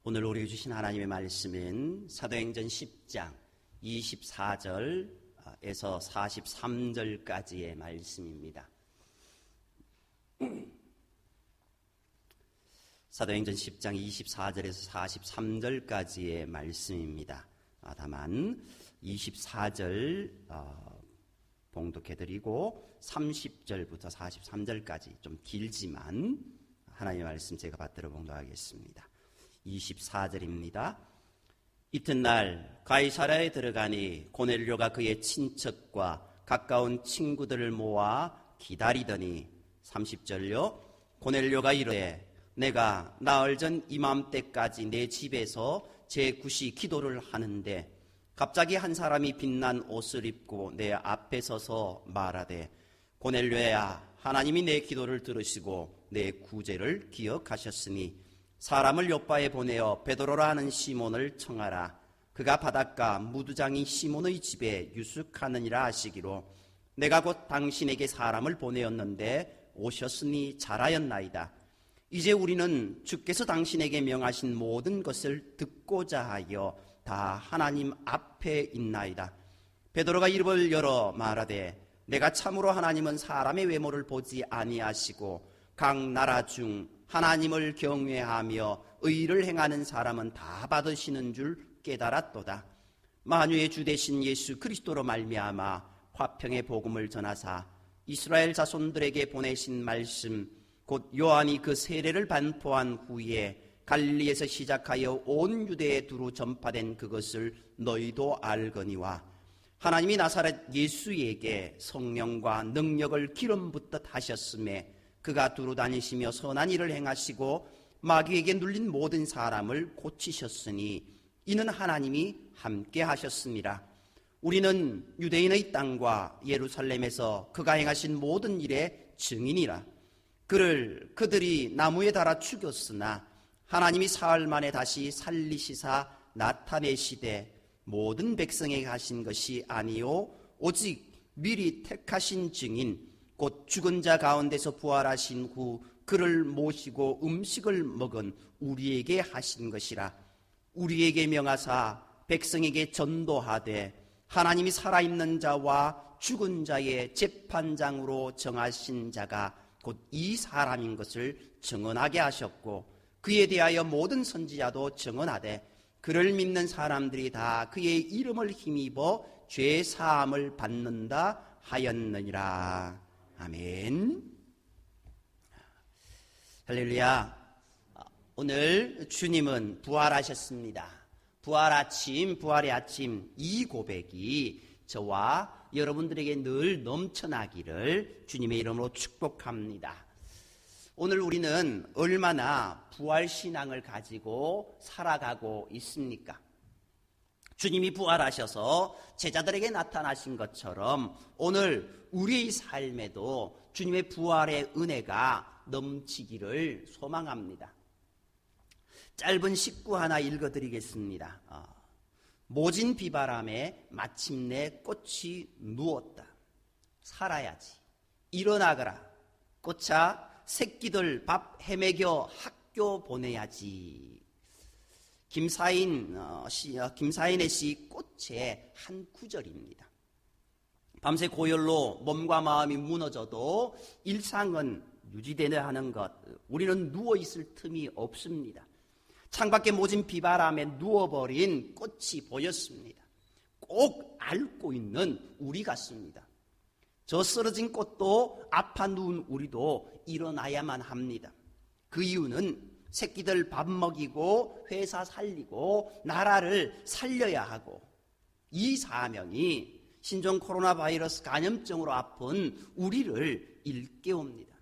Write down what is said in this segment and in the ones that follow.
오늘 우리에게 주신 하나님의 말씀은 사도행전 10장 24절에서 43절까지의 말씀입니다. 사도행전 10장 24절에서 43절까지의 말씀입니다. 다만 24절 봉독해드리고 30절부터 43절까지 좀 길지만 하나님의 말씀 제가 받들어 봉독하겠습니다. 24절입니다. 이튿날 가이사랴에 들어가니 고넬료가 그의 친척과 가까운 친구들을 모아 기다리더니 30절요. 고넬료가 이르되 내가 나흘 전 이맘때까지 내 집에서 제9시 기도를 하는데 갑자기 한 사람이 빛난 옷을 입고 내 앞에 서서 말하되 고넬료야, 하나님이 내 기도를 들으시고 내 구제를 기억하셨으니 사람을 요바에 보내어 베드로라 하는 시몬을 청하라. 그가 바닷가 무두장이 시몬의 집에 유숙하느니라 하시기로 내가 곧 당신에게 사람을 보내었는데 오셨으니 잘하였나이다. 이제 우리는 주께서 당신에게 명하신 모든 것을 듣고자 하여 다 하나님 앞에 있나이다. 베드로가 입을 열어 말하되 내가 참으로 하나님은 사람의 외모를 보지 아니하시고 각 나라 중 하나님을 경외하며 의를 행하는 사람은 다 받으시는 줄 깨달았도다. 만유의 주 되신 예수 그리스도로 말미암아 화평의 복음을 전하사 이스라엘 자손들에게 보내신 말씀 곧 요한이 그 세례를 반포한 후에 갈릴리에서 시작하여 온 유대에 두루 전파된 그것을 너희도 알거니와 하나님이 나사렛 예수에게 성령과 능력을 기름 붓듯 하셨음에 그가 두루 다니시며 선한 일을 행하시고 마귀에게 눌린 모든 사람을 고치셨으니 이는 하나님이 함께 하셨습니다. 우리는 유대인의 땅과 예루살렘에서 그가 행하신 모든 일의 증인이라. 그들이 나무에 달아 죽였으나 하나님이 사흘 만에 다시 살리시사 나타내시되 모든 백성에게 하신 것이 아니요 오직 미리 택하신 증인 곧 죽은 자 가운데서 부활하신 후 그를 모시고 음식을 먹은 우리에게 하신 것이라. 우리에게 명하사 백성에게 전도하되 하나님이 살아있는 자와 죽은 자의 재판장으로 정하신 자가 곧 이 사람인 것을 증언하게 하셨고 그에 대하여 모든 선지자도 증언하되 그를 믿는 사람들이 다 그의 이름을 힘입어 죄 사함을 받는다 하였느니라. 아멘. 할렐루야. 오늘 주님은 부활하셨습니다. 부활의 아침 이 고백이 저와 여러분들에게 늘 넘쳐나기를 주님의 이름으로 축복합니다. 오늘 우리는 얼마나 부활신앙을 가지고 살아가고 있습니까? 주님이 부활하셔서 제자들에게 나타나신 것처럼 오늘 우리의 삶에도 주님의 부활의 은혜가 넘치기를 소망합니다. 짧은 식구 하나 읽어드리겠습니다. 모진 비바람에 마침내 꽃이 누웠다. 살아야지. 일어나거라. 꽃아, 새끼들 밥 해먹여 학교 보내야지. 김사인의 시 꽃의 한 구절입니다. 밤새 고열로 몸과 마음이 무너져도 일상은 유지되려 하는 것, 우리는 누워있을 틈이 없습니다. 창밖에 모진 비바람에 누워버린 꽃이 보였습니다. 꼭 앓고 있는 우리 같습니다. 저 쓰러진 꽃도 아파 누운 우리도 일어나야만 합니다. 그 이유는 새끼들 밥 먹이고 회사 살리고 나라를 살려야 하고 이 사명이 신종 코로나 바이러스 감염증으로 아픈 우리를 일깨웁니다.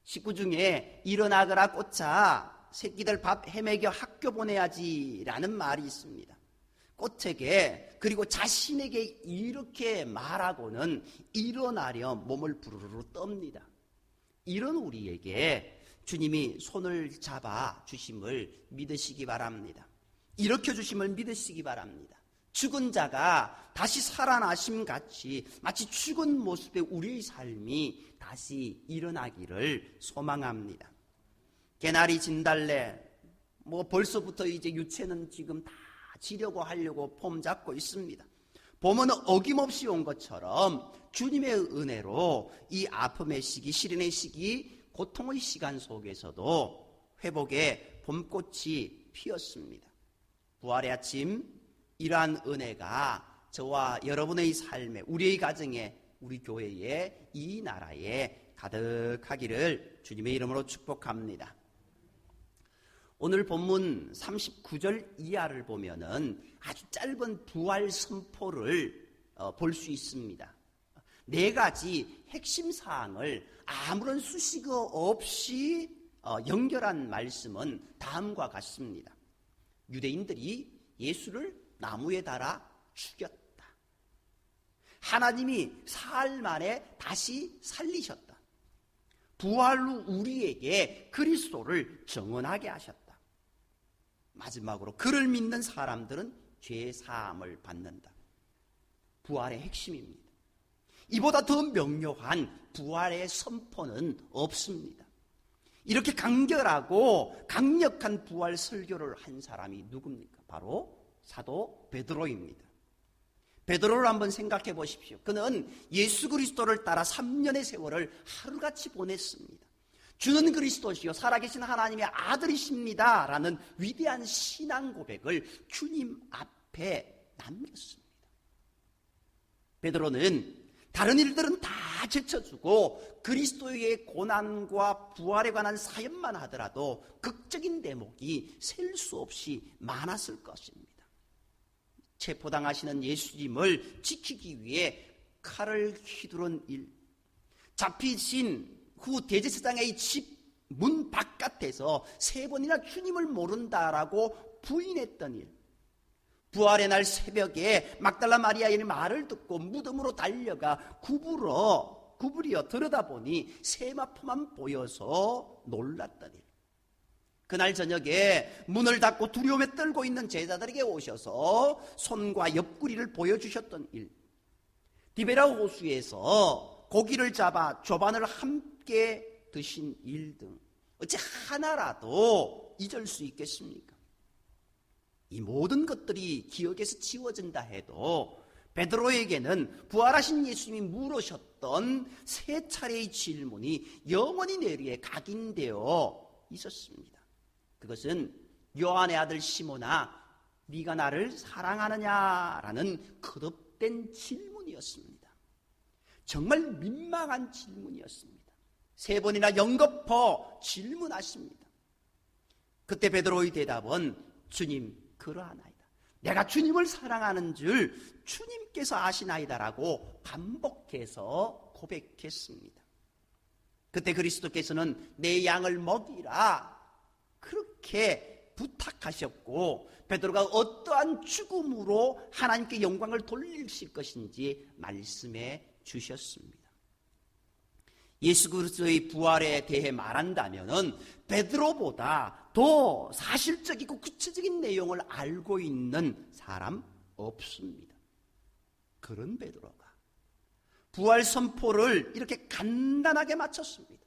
식구 중에 일어나거라 꽃아, 새끼들 밥 해먹여 학교 보내야지라는 말이 있습니다. 꽃에게 그리고 자신에게 이렇게 말하고는 일어나려 몸을 부르르 떱니다. 이런 우리에게 주님이 손을 잡아 주심을 믿으시기 바랍니다. 일으켜 주심을 믿으시기 바랍니다. 죽은 자가 다시 살아나심 같이 마치 죽은 모습의 우리의 삶이 다시 일어나기를 소망합니다. 개나리 진달래 벌써부터 이제 유체는 지금 다 지려고 하려고 폼 잡고 있습니다. 봄은 어김없이 온 것처럼 주님의 은혜로 이 아픔의 시기, 시련의 시기, 고통의 시간 속에서도 회복의 봄꽃이 피었습니다. 부활의 아침, 이러한 은혜가 저와 여러분의 삶에, 우리의 가정에, 우리 교회에, 이 나라에 가득하기를 주님의 이름으로 축복합니다. 오늘 본문 39절 이하를 보면은 아주 짧은 부활 선포를 볼 수 있습니다. 4가지 핵심 사항을 아무런 수식어 없이 연결한 말씀은 다음과 같습니다. 유대인들이 예수를 나무에 달아 죽였다. 하나님이 사흘 만에 다시 살리셨다. 부활로 우리에게 그리스도를 정언하게 하셨다. 마지막으로 그를 믿는 사람들은 죄 사함을 받는다. 부활의 핵심입니다. 이보다 더 명료한 부활의 선포는 없습니다. 이렇게 간결하고 강력한 부활 설교를 한 사람이 누굽니까? 바로 사도 베드로입니다. 베드로를 한번 생각해 보십시오. 그는 예수 그리스도를 따라 3년의 세월을 하루같이 보냈습니다. 주는 그리스도시요 살아계신 하나님의 아들이십니다 라는 위대한 신앙 고백을 주님 앞에 남겼습니다. 베드로는 다른 일들은 다 제쳐주고 그리스도의 고난과 부활에 관한 사연만 하더라도 극적인 대목이 셀 수 없이 많았을 것입니다. 체포당하시는 예수님을 지키기 위해 칼을 휘두른 일, 잡히신 후 대제사장의 집 문 바깥에서 3번이나 주님을 모른다라고 부인했던 일, 부활의 날 새벽에 막달라 마리아의 말을 듣고 무덤으로 달려가 구부려 들여다보니 세마포만 보여서 놀랐던 일, 그날 저녁에 문을 닫고 두려움에 떨고 있는 제자들에게 오셔서 손과 옆구리를 보여주셨던 일, 디베라 호수에서 고기를 잡아 조반을 함께 드신 일 등 어찌 하나라도 잊을 수 있겠습니까? 이 모든 것들이 기억에서 지워진다 해도 베드로에게는 부활하신 예수님이 물으셨던 3차례의 질문이 영원히 뇌리에 각인되어 있었습니다. 그것은 요한의 아들 시몬아, 네가 나를 사랑하느냐라는 거듭된 질문이었습니다. 정말 민망한 질문이었습니다. 3번이나 연거푸 질문하십니다. 그때 베드로의 대답은 주님 그러하나이다. 내가 주님을 사랑하는 줄 주님께서 아시나이다라고 반복해서 고백했습니다. 그때 그리스도께서는 내 양을 먹이라 그렇게 부탁하셨고 베드로가 어떠한 죽음으로 하나님께 영광을 돌리실 것인지 말씀해 주셨습니다. 예수 그리스도의 부활에 대해 말한다면 베드로보다 더 사실적이고 구체적인 내용을 알고 있는 사람 없습니다. 그런 베드로가 부활 선포를 이렇게 간단하게 마쳤습니다.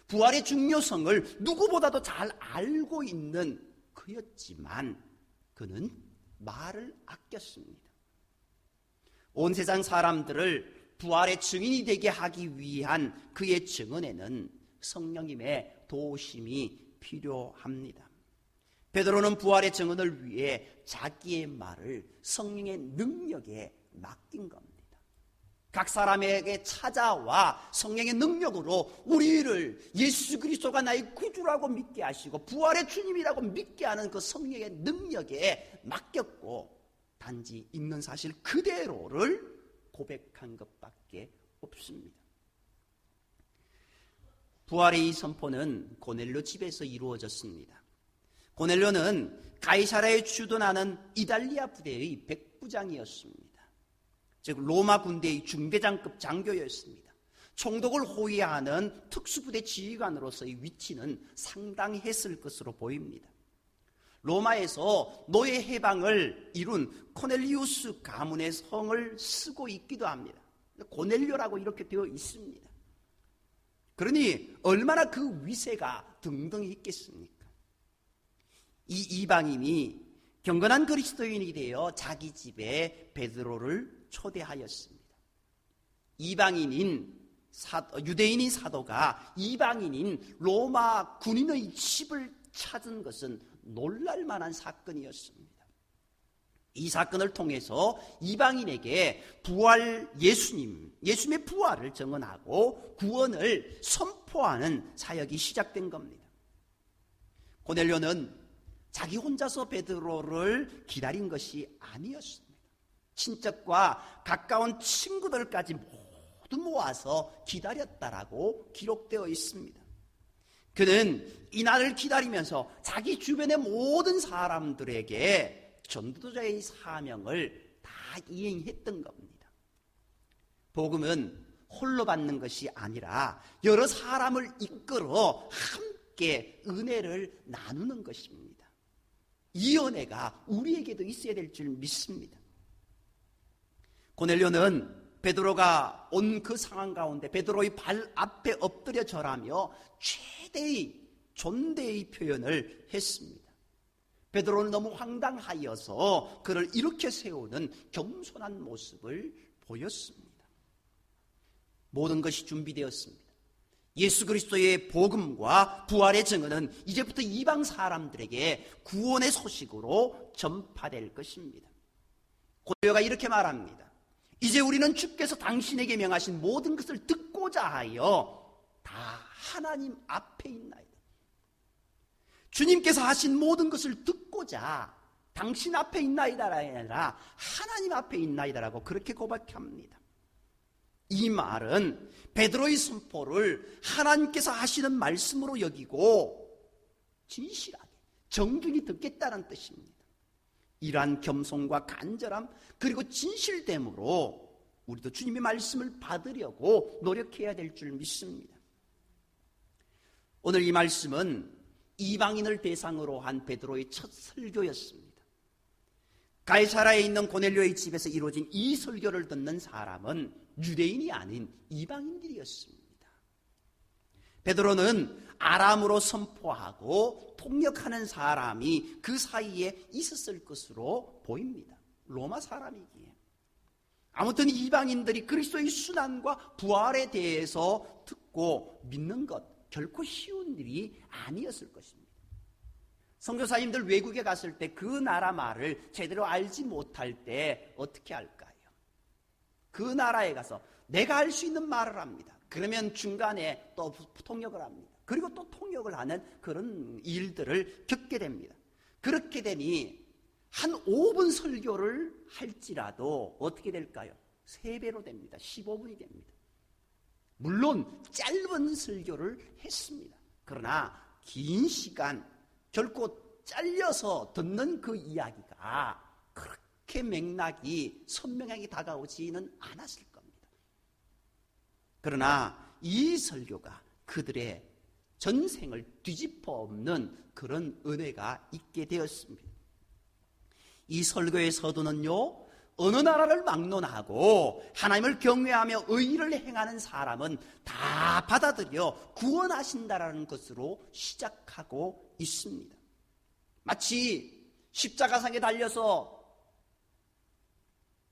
부활의 중요성을 누구보다도 잘 알고 있는 그였지만 그는 말을 아꼈습니다. 온 세상 사람들을 부활의 증인이 되게 하기 위한 그의 증언에는 성령님의 도우심이 필요합니다. 베드로는 부활의 증언을 위해 자기의 말을 성령의 능력에 맡긴 겁니다. 각 사람에게 찾아와 성령의 능력으로 우리를 예수 그리스도가 나의 구주라고 믿게 하시고 부활의 주님이라고 믿게 하는 그 성령의 능력에 맡겼고 단지 있는 사실 그대로를 고백한 것밖에 없습니다. 부활의 이 선포는 고넬료 집에서 이루어졌습니다. 고넬료는 가이사랴에 주둔하는 이달리아 부대의 백부장이었습니다. 즉 로마 군대의 중대장급 장교였습니다. 총독을 호위하는 특수부대 지휘관으로서의 위치는 상당했을 것으로 보입니다. 로마에서 노예 해방을 이룬 코넬리우스 가문의 성을 쓰고 있기도 합니다. 고넬료라고 이렇게 되어 있습니다. 그러니 얼마나 그 위세가 등등했겠습니까? 이 이방인이 경건한 그리스도인이 되어 자기 집에 베드로를 초대하였습니다. 유대인인 사도가 이방인인 로마 군인의 집을 찾은 것은 놀랄만한 사건이었습니다. 이 사건을 통해서 이방인에게 예수님의 부활을 증언하고 구원을 선포하는 사역이 시작된 겁니다. 고넬료는 자기 혼자서 베드로를 기다린 것이 아니었습니다. 친척과 가까운 친구들까지 모두 모아서 기다렸다라고 기록되어 있습니다. 그는 이날을 기다리면서 자기 주변의 모든 사람들에게 전도자의 사명을 다 이행했던 겁니다. 복음은 홀로 받는 것이 아니라 여러 사람을 이끌어 함께 은혜를 나누는 것입니다. 이 은혜가 우리에게도 있어야 될 줄 믿습니다. 고넬료는 베드로가 온 그 상황 가운데 베드로의 발 앞에 엎드려 절하며 최대의 존대의 표현을 했습니다. 베드로는 너무 황당하여서 그를 이렇게 세우는 겸손한 모습을 보였습니다. 모든 것이 준비되었습니다. 예수 그리스도의 복음과 부활의 증언은 이제부터 이방 사람들에게 구원의 소식으로 전파될 것입니다. 고넬료가 이렇게 말합니다. 이제 우리는 주께서 당신에게 명하신 모든 것을 듣고자 하여 다 하나님 앞에 있나이다. 주님께서 하신 모든 것을 듣고자 당신 앞에 있나이다가 아니라 하나님 앞에 있나이다라고 그렇게 고백합니다. 이 말은 베드로의 선포를 하나님께서 하시는 말씀으로 여기고 진실하게 정중히 듣겠다는 뜻입니다. 이러한 겸손과 간절함 그리고 진실됨으로 우리도 주님의 말씀을 받으려고 노력해야 될 줄 믿습니다. 오늘 이 말씀은 이방인을 대상으로 한 베드로의 첫 설교였습니다. 가이사라에 있는 고넬료의 집에서 이루어진 이 설교를 듣는 사람은 유대인이 아닌 이방인들이었습니다. 베드로는 아람으로 선포하고 통역하는 사람이 그 사이에 있었을 것으로 보입니다. 로마 사람이기에. 아무튼 이방인들이 그리스도의 순환과 부활에 대해서 듣고 믿는 것 결코 쉬운 일이 아니었을 것입니다. 선교사님들 외국에 갔을 때 그 나라 말을 제대로 알지 못할 때 어떻게 할까요? 그 나라에 가서 내가 할 수 있는 말을 합니다. 그러면 중간에 또 통역을 합니다. 그리고 또 통역을 하는 그런 일들을 겪게 됩니다. 그렇게 되니 한 5분 설교를 할지라도 어떻게 될까요? 3배로 됩니다. 15분이 됩니다. 물론 짧은 설교를 했습니다. 그러나 긴 시간 결코 잘려서 듣는 그 이야기가 그렇게 맥락이 선명하게 다가오지는 않았을 겁니다. 그러나 이 설교가 그들의 전생을 뒤집어 엎는 그런 은혜가 있게 되었습니다. 이 설교의 서두는요, 어느 나라를 막론하고 하나님을 경외하며 의를 행하는 사람은 다 받아들여 구원하신다라는 것으로 시작하고 있습니다. 마치 십자가상에 달려서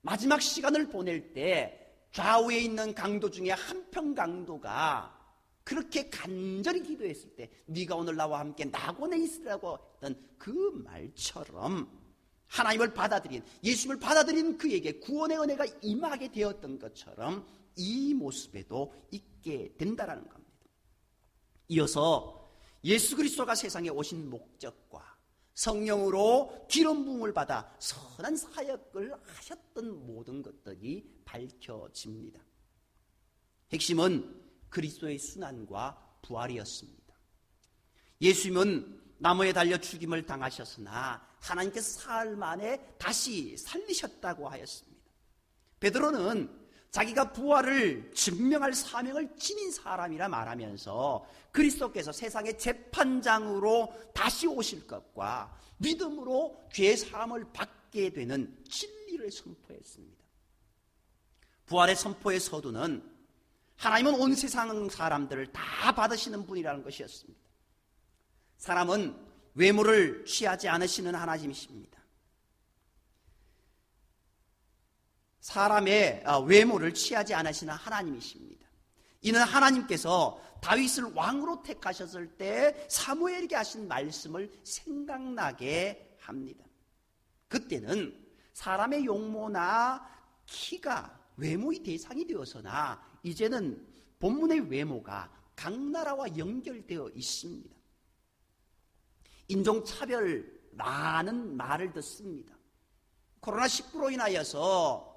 마지막 시간을 보낼 때 좌우에 있는 강도 중에 한편 강도가 그렇게 간절히 기도했을 때 네가 오늘 나와 함께 낙원에 있으라고 했던 그 말처럼 하나님을 받아들인, 예수님을 받아들인 그에게 구원의 은혜가 임하게 되었던 것처럼 이 모습에도 있게 된다는 겁니다. 이어서 예수 그리스도가 세상에 오신 목적과 성령으로 기름 부음을 받아 선한 사역을 하셨던 모든 것들이 밝혀집니다. 핵심은 그리스도의 순환과 부활이었습니다. 예수님은 나무에 달려 죽임을 당하셨으나 하나님께서 사흘 만에 다시 살리셨다고 하였습니다. 베드로는 자기가 부활을 증명할 사명을 지닌 사람이라 말하면서 그리스도께서 세상의 재판장으로 다시 오실 것과 믿음으로 죄 사함을 받게 되는 진리를 선포했습니다. 부활의 선포의 서두는 하나님은 온 세상 사람들을 다 받으시는 분이라는 것이었습니다. 사람은 외모를 취하지 않으시는 하나님이십니다. 사람의 외모를 취하지 않으시는 하나님이십니다. 이는 하나님께서 다윗을 왕으로 택하셨을 때 사무엘에게 하신 말씀을 생각나게 합니다. 그때는 사람의 용모나 키가 외모의 대상이 되어서나 이제는 본문의 외모가 각 나라와 연결되어 있습니다. 인종차별라는 말을 듣습니다. 코로나19로 인하여서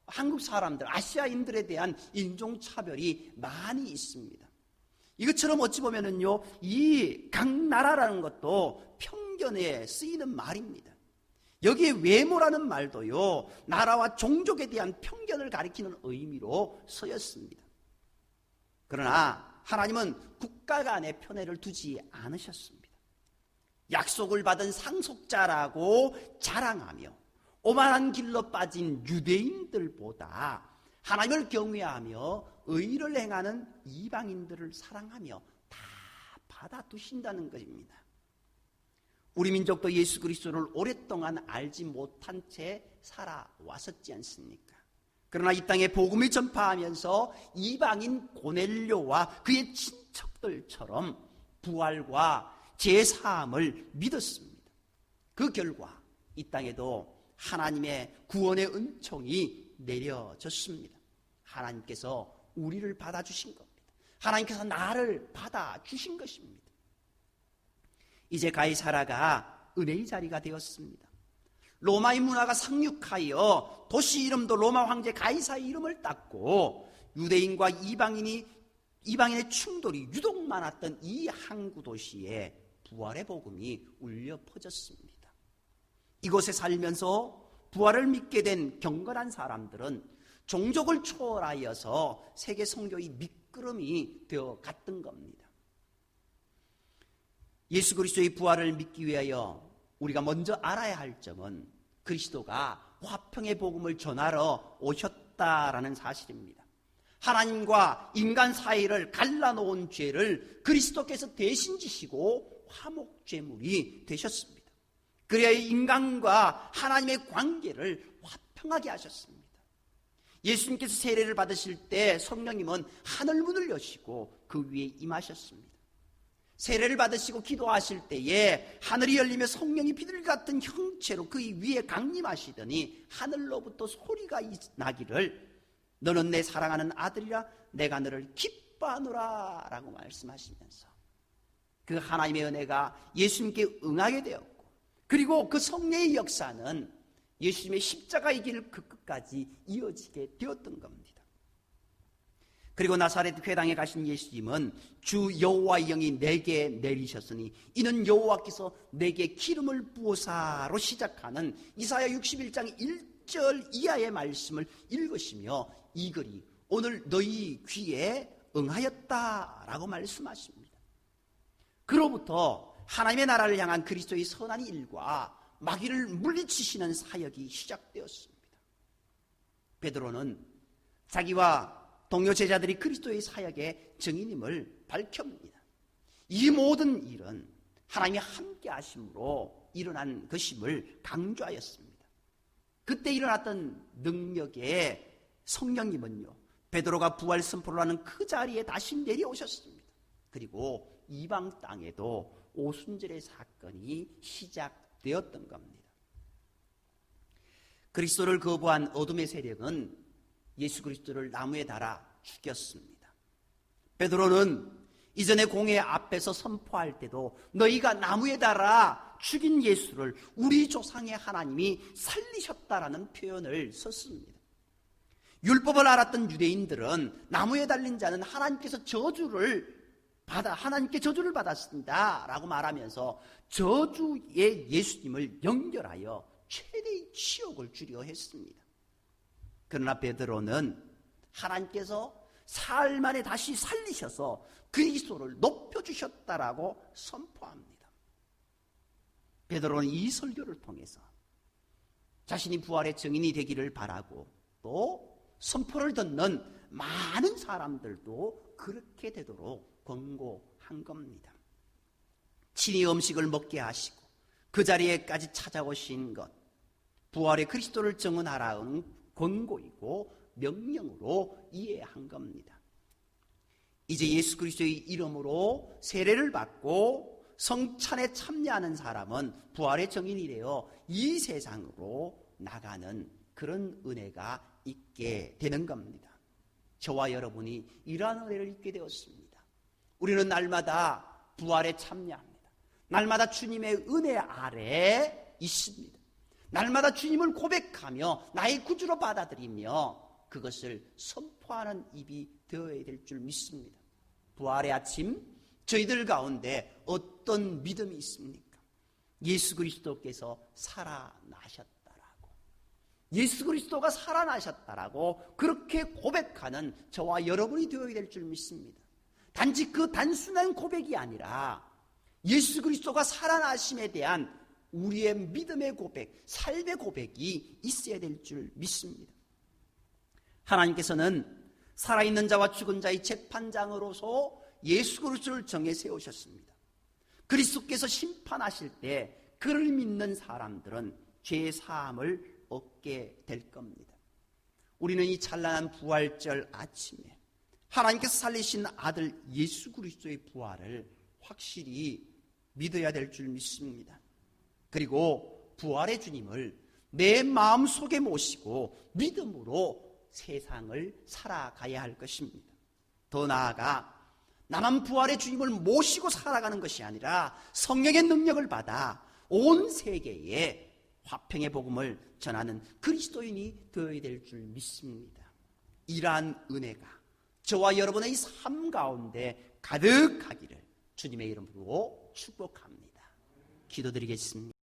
한국 사람들, 아시아인들에 대한 인종차별이 많이 있습니다. 이것처럼 어찌 보면은요, 이 각 나라라는 것도 편견에 쓰이는 말입니다. 여기에 외모라는 말도요, 나라와 종족에 대한 편견을 가리키는 의미로 쓰였습니다. 그러나 하나님은 국가 간의 편애를 두지 않으셨습니다. 약속을 받은 상속자라고 자랑하며 오만한 길로 빠진 유대인들보다 하나님을 경외하며 의를 행하는 이방인들을 사랑하며 다 받아두신다는 것입니다. 우리 민족도 예수 그리스도를 오랫동안 알지 못한 채 살아왔었지 않습니까? 그러나 이 땅에 복음을 전파하면서 이방인 고넬료와 그의 친척들처럼 부활과 제사함을 믿었습니다. 그 결과 이 땅에도 하나님의 구원의 은총이 내려졌습니다. 하나님께서 우리를 받아주신 겁니다. 하나님께서 나를 받아주신 것입니다. 이제 가이사라가 은혜의 자리가 되었습니다. 로마의 문화가 상륙하여 도시 이름도 로마 황제 가이사의 이름을 땄고 유대인과 이방인의 충돌이 유독 많았던 이 항구 도시에 부활의 복음이 울려 퍼졌습니다. 이곳에 살면서 부활을 믿게 된 경건한 사람들은 종족을 초월하여서 세계 선교의 밑거름이 되어 갔던 겁니다. 예수 그리스도의 부활을 믿기 위하여 우리가 먼저 알아야 할 점은 그리스도가 화평의 복음을 전하러 오셨다라는 사실입니다. 하나님과 인간 사이를 갈라놓은 죄를 그리스도께서 대신 지시고 화목제물이 되셨습니다. 그래야 인간과 하나님의 관계를 화평하게 하셨습니다. 예수님께서 세례를 받으실 때 성령님은 하늘문을 여시고 그 위에 임하셨습니다. 세례를 받으시고 기도하실 때에 하늘이 열리며 성령이 비둘기 같은 형체로 그 위에 강림하시더니 하늘로부터 소리가 나기를 너는 내 사랑하는 아들이라 내가 너를 기뻐하노라 라고 말씀하시면서 그 하나님의 은혜가 예수님께 응하게 되었고 그리고 그 성령의 역사는 예수님의 십자가의 길 그 끝까지 이어지게 되었던 겁니다. 그리고 나사렛 회당에 가신 예수님은 주 여호와의 영이 내게 내리셨으니 이는 여호와께서 내게 기름을 부으사로 시작하는 이사야 61장 1절 이하의 말씀을 읽으시며 이 글이 오늘 너희 귀에 응하였다라고 말씀하십니다. 그로부터 하나님의 나라를 향한 그리스도의 선한 일과 마귀를 물리치시는 사역이 시작되었습니다. 베드로는 자기와 동료 제자들이 그리스도의 사역의 증인임을 밝힙니다. 이 모든 일은 하나님이 함께 하심으로 일어난 것임을 강조하였습니다. 그때 일어났던 능력의 성령님은요, 베드로가 부활 선포를 하는 그 자리에 다시 내려오셨습니다. 그리고 이방 땅에도 오순절의 사건이 시작되었던 겁니다. 그리스도를 거부한 어둠의 세력은 예수 그리스도를 나무에 달아 죽였습니다. 베드로는 이전에 공회 앞에서 선포할 때도 너희가 나무에 달아 죽인 예수를 우리 조상의 하나님이 살리셨다라는 표현을 썼습니다. 율법을 알았던 유대인들은 나무에 달린 자는 하나님께 저주를 받았습니다 라고 말하면서 저주의 예수님을 연결하여 최대의 치욕을 주려 했습니다. 그러나 베드로는 하나님께서 사흘 만에 다시 살리셔서 그리스도를 높여주셨다라고 선포합니다. 베드로는 이 설교를 통해서 자신이 부활의 증인이 되기를 바라고 또 선포를 듣는 많은 사람들도 그렇게 되도록 권고한 겁니다. 친히 음식을 먹게 하시고 그 자리에까지 찾아오신 것, 부활의 그리스도를 증언하라는 권고이고 명령으로 이해한 겁니다. 이제 예수 그리스도의 이름으로 세례를 받고 성찬에 참여하는 사람은 부활의 증인이 되어 이 세상으로 나가는 그런 은혜가 있게 되는 겁니다. 저와 여러분이 이러한 은혜를 입게 되었습니다. 우리는 날마다 부활에 참여합니다. 날마다 주님의 은혜 아래 있습니다. 날마다 주님을 고백하며 나의 구주로 받아들이며 그것을 선포하는 입이 되어야 될 줄 믿습니다. 부활의 아침, 저희들 가운데 어떤 믿음이 있습니까? 예수 그리스도께서 살아나셨다라고, 예수 그리스도가 살아나셨다라고 그렇게 고백하는 저와 여러분이 되어야 될 줄 믿습니다. 단지 그 단순한 고백이 아니라 예수 그리스도가 살아나심에 대한 우리의 믿음의 고백, 삶의 고백이 있어야 될 줄 믿습니다. 하나님께서는 살아있는 자와 죽은 자의 재판장으로서 예수 그리스도를 정해 세우셨습니다. 그리스도께서 심판하실 때 그를 믿는 사람들은 죄 사함을 얻게 될 겁니다. 우리는 이 찬란한 부활절 아침에 하나님께서 살리신 아들 예수 그리스도의 부활을 확실히 믿어야 될 줄 믿습니다. 그리고 부활의 주님을 내 마음속에 모시고 믿음으로 세상을 살아가야 할 것입니다. 더 나아가 나만 부활의 주님을 모시고 살아가는 것이 아니라 성령의 능력을 받아 온 세계에 화평의 복음을 전하는 그리스도인이 되어야 될 줄 믿습니다. 이러한 은혜가 저와 여러분의 삶 가운데 가득하기를 주님의 이름으로 축복합니다. 기도드리겠습니다.